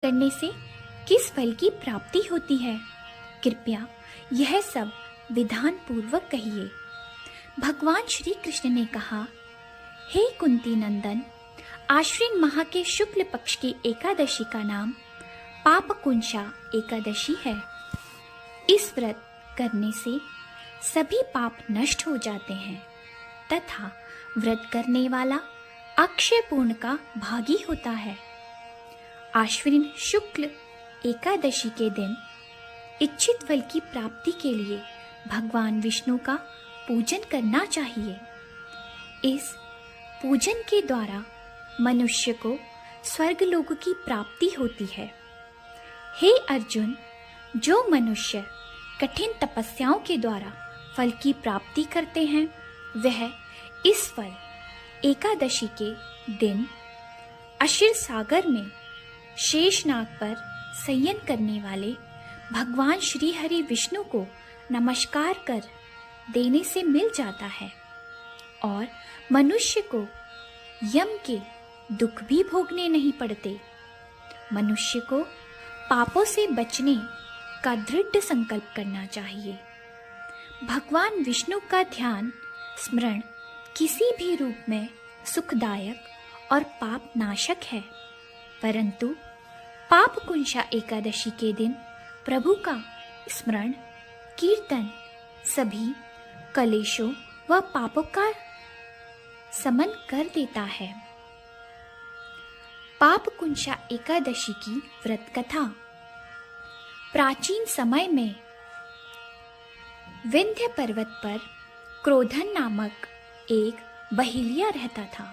करने से किस फल की प्राप्ति होती है, कृपया यह सब विधान पूर्वक कहिए। भगवान श्री कृष्ण ने कहा, हे कुंती नंदन, आश्विन माह के शुक्ल पक्ष की एकादशी का नाम पापकुंशा एकादशी है। इस व्रत करने से सभी पाप नष्ट हो जाते हैं तथा व्रत करने वाला अक्षय पूर्ण का भागी होता है। आश्विन शुक्ल एकादशी के दिन इच्छित फल की प्राप्ति के लिए भगवान विष्णु का पूजन करना चाहिए। इस पूजन के द्वारा मनुष्य को स्वर्ग लोक की प्राप्ति होती है। हे अर्जुन, जो मनुष्य कठिन तपस्याओं के द्वारा फल की प्राप्ति करते हैं, वह इस फल एकादशी के दिन अशीर सागर में शेषनाग पर शयन करने वाले भगवान श्री हरि विष्णु को नमस्कार कर देने से मिल जाता है और मनुष्य को यम के दुख भी भोगने नहीं पड़ते। मनुष्य को पापों से बचने का दृढ़ संकल्प करना चाहिए। भगवान विष्णु का ध्यान स्मरण किसी भी रूप में सुखदायक और पाप नाशक है, परंतु पापकुंशा एकादशी के दिन प्रभु का स्मरण कीर्तन सभी कलेशों व पापों का समन कर देता है। पापकुंशा एकादशी की व्रत कथा। प्राचीन समय में विंध्य पर्वत पर क्रोधन नामक एक बहेलिया रहता था।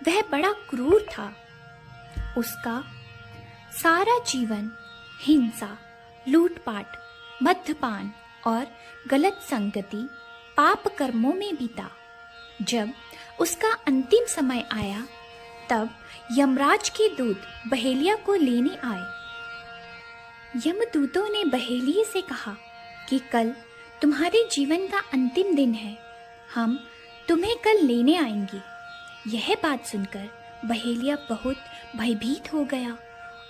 वह बड़ा क्रूर था। उसका सारा जीवन हिंसा, लूटपाट, मद्यपान और गलत संगति, पाप कर्मों में बीता। जब उसका अंतिम समय आया, तब यमराज के दूत बहेलिया को लेने आए। यमदूतों ने बहेलिये से कहा कि कल तुम्हारे जीवन का अंतिम दिन है, हम तुम्हें कल लेने आएंगे। यह बात सुनकर बहेलिया बहुत भयभीत हो गया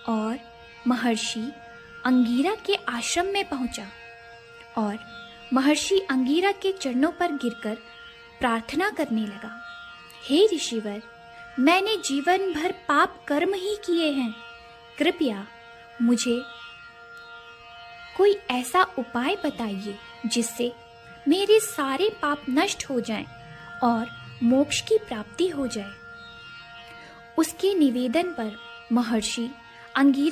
और महर्षि अंगीरा के आश्रम में पहुंचा और महर्षि अंगीरा के चरणों पर गिरकर प्रार्थना करने लगा। हे ऋषिवर, मैंने जीवन भर पाप कर्म ही किए हैं। कृपया मुझे कोई ऐसा उपाय बताइए जिससे मेरे सारे पाप नष्ट हो जाएं और मोक्ष की प्राप्ति हो जाए। उसके निवेदन पर महर्षि अंगीरा